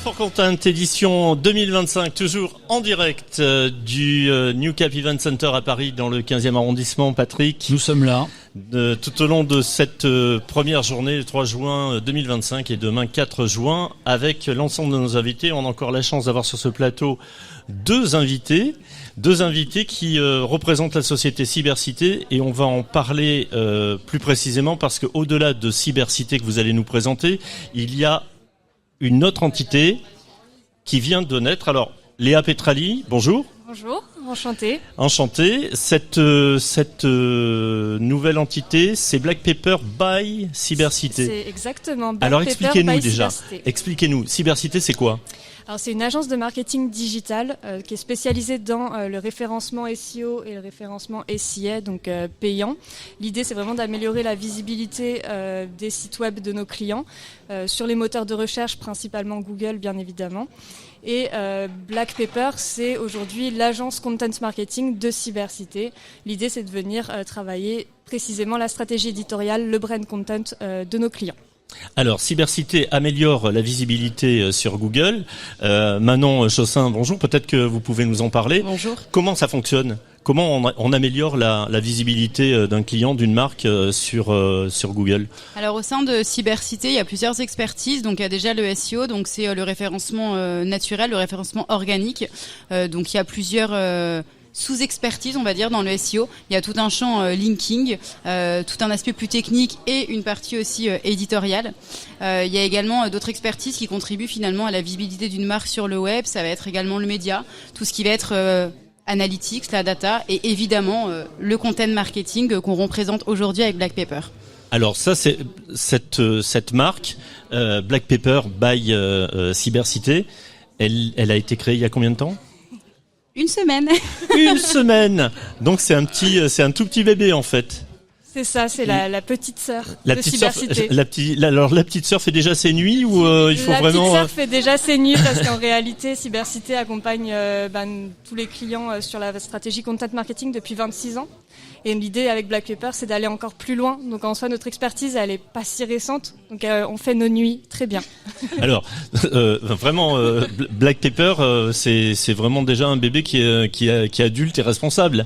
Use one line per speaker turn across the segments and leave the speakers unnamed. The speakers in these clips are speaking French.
for Content, édition 2025, toujours en direct du New Cap Event Center à Paris, dans le 15e arrondissement. Patrick,
nous sommes là.
Tout au long de cette première journée, le 3 juin 2025 et demain 4 juin, avec l'ensemble de nos invités. On a encore la chance d'avoir sur ce plateau deux invités qui représentent la société Cybercité, et on va en parler plus précisément parce que au-delà de Cybercité que vous allez nous présenter, il y a une autre entité qui vient de naître. Alors, Léa Petrali, bonjour.
Bonjour, enchantée.
Enchanté. Cette nouvelle entité, c'est Black Pepper by Cybercité.
C'est exactement Black
Alors,
Pepper
expliquez-nous
by
déjà.
Cybercité.
Expliquez-nous. Cybercité, c'est quoi ?
Alors, c'est une agence de marketing digital qui est spécialisée dans le référencement SEO et le référencement SIA, donc payant. L'idée, c'est vraiment d'améliorer la visibilité des sites web de nos clients sur les moteurs de recherche, principalement Google, bien évidemment. Et Black Pepper, c'est aujourd'hui l'agence content marketing de Cybercité. L'idée, c'est de venir travailler précisément la stratégie éditoriale, le brand content de nos clients.
Alors, Cybercité améliore la visibilité sur Google. Manon Chaussin, bonjour. Peut-être que vous pouvez nous en parler.
Bonjour.
Comment ça fonctionne ? Comment on améliore la visibilité d'un client, d'une marque sur Google ?
Alors au sein de Cybercité, il y a plusieurs expertises. Donc il y a déjà le SEO, donc c'est le référencement naturel, le référencement organique. Donc il y a plusieurs sous-expertise, on va dire, dans le SEO. Il y a tout un champ linking, tout un aspect plus technique et une partie aussi éditoriale. Il y a également d'autres expertises qui contribuent finalement à la visibilité d'une marque sur le web. Ça va être également le média, tout ce qui va être analytics, la data et évidemment le content marketing qu'on représente aujourd'hui avec Black Pepper.
Alors ça, c'est cette marque Black Pepper by Cybercité. Elle a été créée il y a combien de temps ?
Une semaine.
Une semaine. Donc c'est un tout petit bébé en fait.
C'est ça, c'est la petite sœur de Cybercité.
Alors la petite sœur fait déjà ses nuits ou il faut
la
vraiment...
La petite sœur fait déjà ses nuits parce qu'en réalité, Cybercité accompagne tous les clients sur la stratégie content marketing depuis 26 ans. Et l'idée avec Black Pepper, c'est d'aller encore plus loin. Donc en soi, notre expertise, elle est pas si récente. Donc on fait nos nuits très bien.
Alors vraiment, Black Pepper, c'est vraiment déjà un bébé qui est adulte et responsable.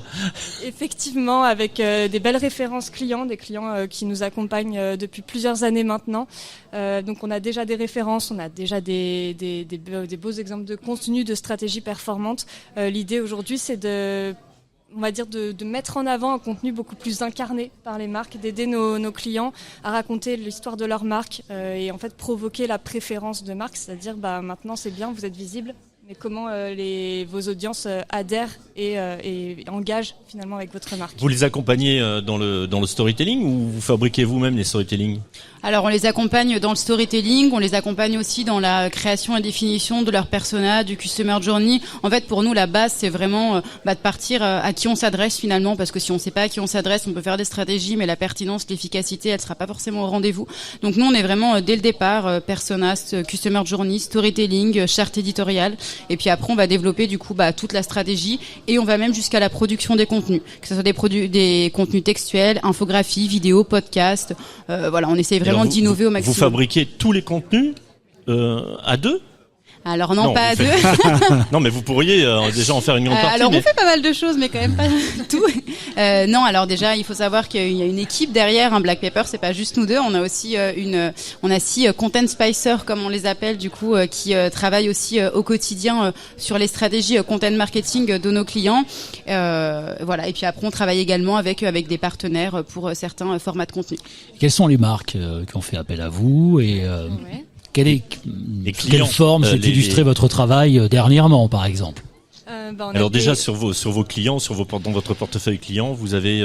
Effectivement, avec des belles références clients, des clients qui nous accompagnent depuis plusieurs années maintenant. Donc on a déjà des références, on a déjà des beaux exemples de contenu, de stratégies performantes. L'idée aujourd'hui, c'est de mettre en avant un contenu beaucoup plus incarné par les marques, d'aider nos clients à raconter l'histoire de leur marque et en fait provoquer la préférence de marque, c'est-à-dire maintenant c'est bien, vous êtes visible, mais comment vos audiences adhèrent et engagent finalement avec votre marque.
Vous les accompagnez dans le storytelling ou vous fabriquez vous-même les storytelling ?
Alors on les accompagne dans le storytelling, on les accompagne aussi dans la création et définition de leur persona, du customer journey. En fait pour nous la base c'est vraiment de partir à qui on s'adresse finalement, parce que si on ne sait pas à qui on s'adresse, on peut faire des stratégies mais la pertinence, l'efficacité elle sera pas forcément au rendez-vous. Donc nous on est vraiment dès le départ persona, customer journey, storytelling, charte éditoriale, et puis après on va développer du coup toute la stratégie et on va même jusqu'à la production des contenus, que ce soit des contenus textuels, infographies, vidéos, podcasts, voilà on essaie vraiment d'innover au maximum.
Vous fabriquez tous les contenus à deux ?
Alors non, pas à deux.
Non, mais vous pourriez déjà en faire une grande partie.
Alors on fait pas mal de choses, mais quand même pas tout. Non, alors déjà il faut savoir qu'il y a une équipe derrière. Black Pepper, c'est pas juste nous deux. On a aussi on a 6 content spicers comme on les appelle du coup, qui travaillent aussi au quotidien sur les stratégies content marketing de nos clients. Voilà. Et puis après on travaille également avec des partenaires pour certains formats de contenu.
Quelles sont les marques qui ont fait appel à vous et
Ouais.
Quelle forme s'est illustré votre travail dernièrement, par exemple ?
Alors déjà sur vos clients, dans votre portefeuille client, vous avez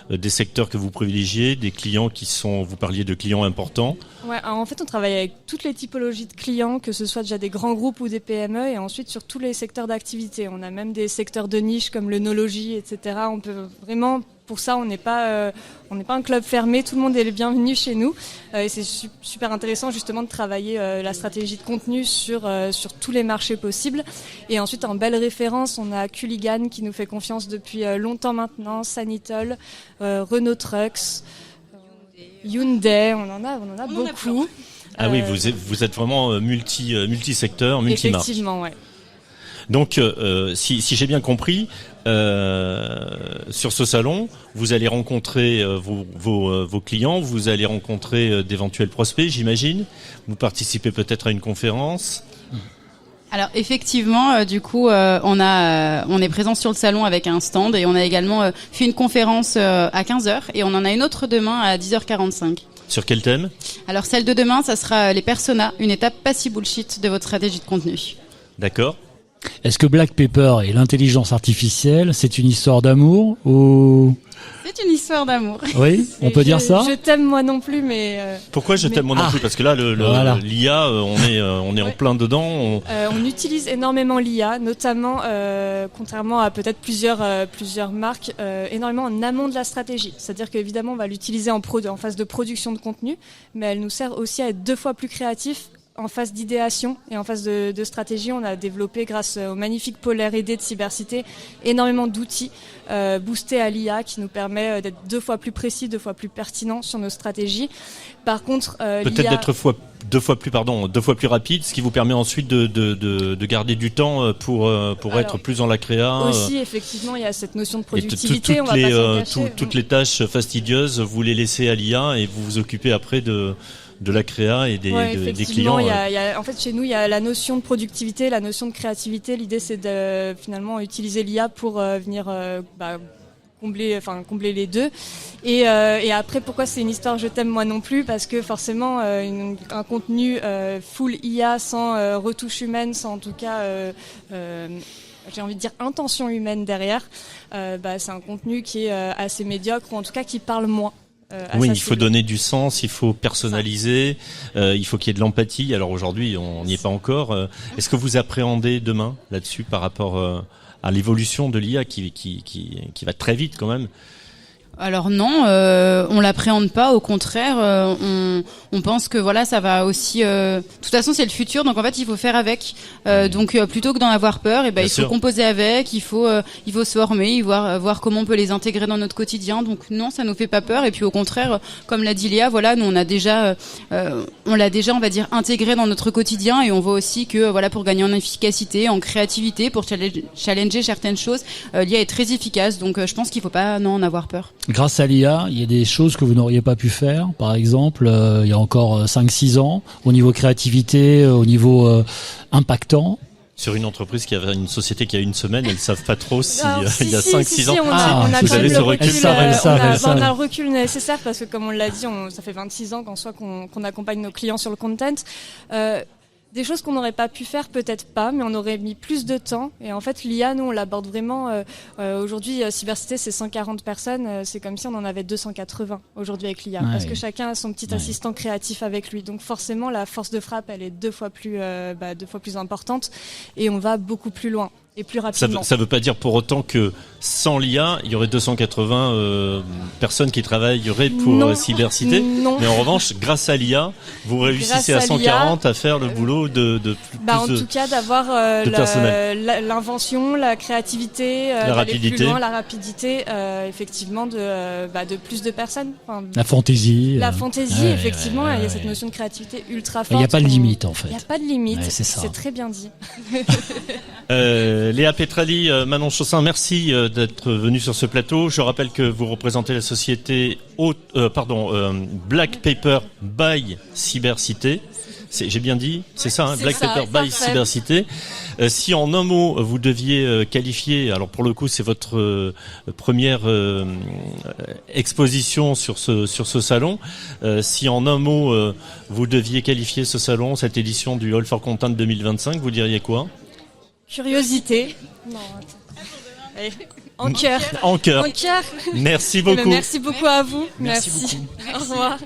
des secteurs que vous privilégiez, des clients vous parliez de clients importants.
Ouais, alors en fait on travaille avec toutes les typologies de clients, que ce soit déjà des grands groupes ou des PME, et ensuite sur tous les secteurs d'activité. On a même des secteurs de niche comme l'œnologie, etc. On peut vraiment, pour ça on n'est pas un club fermé, tout le monde est le bienvenu chez nous, et c'est super intéressant justement de travailler la stratégie de contenu sur tous les marchés possibles. Et ensuite en belle référence on a Culligan qui nous fait confiance depuis longtemps maintenant, Sanitol, Renault Trucks, Hyundai, on en a beaucoup.
Ah oui, vous êtes vraiment multi-secteur, multi-marque.
Effectivement, ouais.
Donc, si j'ai bien compris, sur ce salon, vous allez rencontrer vos clients, vous allez rencontrer d'éventuels prospects, j'imagine. Vous participez peut-être à une conférence.
Alors effectivement, du coup, on est présent sur le salon avec un stand et on a également fait une conférence à 15h et on en a une autre demain à 10h45.
Sur quel thème ?
Alors celle de demain, ça sera les personas, une étape pas si bullshit de votre stratégie de contenu.
D'accord.
Est-ce que Black Paper et l'intelligence artificielle, c'est une histoire d'amour ou...
C'est une histoire d'amour.
Oui, on peut dire ça.
Je t'aime moi non plus, mais...
Pourquoi je t'aime moi non plus ? Parce que là,
Voilà.
l'IA, on est en plein dedans.
On utilise énormément l'IA, notamment, contrairement à peut-être plusieurs marques, énormément en amont de la stratégie. C'est-à-dire qu'évidemment, on va l'utiliser en phase de production de contenu, mais elle nous sert aussi à être 2 fois plus créatifs en phase d'idéation et en phase de stratégie. On a développé, grâce au magnifique pôle R&D de Cybercité, énormément d'outils boostés à l'IA qui nous permet d'être 2 fois plus précis, 2 fois plus pertinents sur nos stratégies. Par contre,
peut-être
l'IA...
d'être 2 fois plus rapide, ce qui vous permet ensuite de garder du temps pour être plus dans la créa.
Aussi, effectivement, il y a cette notion de
Et
productivité. On va pas s'en cacher.
toutes les tâches fastidieuses, vous les laissez à l'IA et vous vous occupez après de la créa et des clients.
En fait, chez nous, il y a la notion de productivité, la notion de créativité. L'idée, c'est de finalement utiliser l'IA pour venir combler les deux. Et après, pourquoi c'est une histoire je t'aime moi non plus ? Parce que forcément, un contenu full IA sans retouche humaine, sans en tout cas... j'ai envie de dire intention humaine derrière, c'est un contenu qui est assez médiocre, ou en tout cas qui parle moins.
Oui, il faut donner du sens, il faut personnaliser, il faut qu'il y ait de l'empathie. Alors aujourd'hui, on n'y est pas encore. Est-ce que vous appréhendez demain là-dessus par rapport à l'évolution de l'IA qui va très vite quand même ?
Alors non, on l'appréhende pas. Au contraire, on pense que voilà, ça va aussi. De toute façon, c'est le futur, donc en fait, il faut faire avec. Donc plutôt que d'en avoir peur, il faut composer avec. Il faut se former, voir comment on peut les intégrer dans notre quotidien. Donc non, ça nous fait pas peur. Et puis au contraire, comme l'a dit Léa, voilà, nous on l'a déjà, on va dire, intégré dans notre quotidien. Et on voit aussi que voilà, pour gagner en efficacité, en créativité, pour challenger certaines choses, l'IA est très efficace. Donc je pense qu'il faut pas en avoir peur.
Grâce à l'IA, il y a des choses que vous n'auriez pas pu faire, par exemple, il y a encore 5-6 ans, au niveau créativité, au niveau impactant.
Sur une entreprise qui avait une société qui a une semaine, elles savent pas trop si il y a 5-6 ans.
On a
vous avez ce recul.
On a le recul nécessaire parce que, comme on l'a dit, ça fait 26 ans qu'on accompagne nos clients sur le content. Des choses qu'on n'aurait pas pu faire, peut-être pas, mais on aurait mis plus de temps. Et en fait, l'IA, nous, on l'aborde vraiment... aujourd'hui, Cybercité, c'est 140 personnes. C'est comme si on en avait 280 aujourd'hui avec l'IA. Parce que chacun a son petit assistant créatif avec lui. Donc forcément, la force de frappe, elle est 2 fois plus importante. Et on va beaucoup plus loin. Et plus rapidement.
Ça veut pas dire pour autant que sans l'IA, il y aurait 280 personnes qui travailleraient pour Cybercité.
Non.
Mais en revanche, grâce à l'IA, vous réussissez à 140 à faire le boulot de plus
en tout cas, d'avoir l'invention, la créativité,
la rapidité,
plus loin, la rapidité, effectivement, de plus de personnes. Enfin,
la fantaisie.
La fantaisie, effectivement, il y a cette notion de créativité ultra forte. Il
n'y a pas de limite, en fait.
Il n'y a pas de limite.
C'est
très bien dit.
Léa Petrali, Manon Chaussin, merci d'être venu sur ce plateau. Je rappelle que vous représentez la société Black Paper by Cybercité. J'ai bien dit, c'est ça, hein, Black Paper by Cybercité. Si en un mot vous deviez qualifier, alors pour le coup c'est votre première exposition sur ce salon, si en un mot vous deviez qualifier ce salon, cette édition du All for Content 2025, vous diriez quoi ?
Curiosité. Non, allez. En cœur.
En cœur. Merci beaucoup.
Merci beaucoup à vous.
Merci beaucoup.
Au revoir.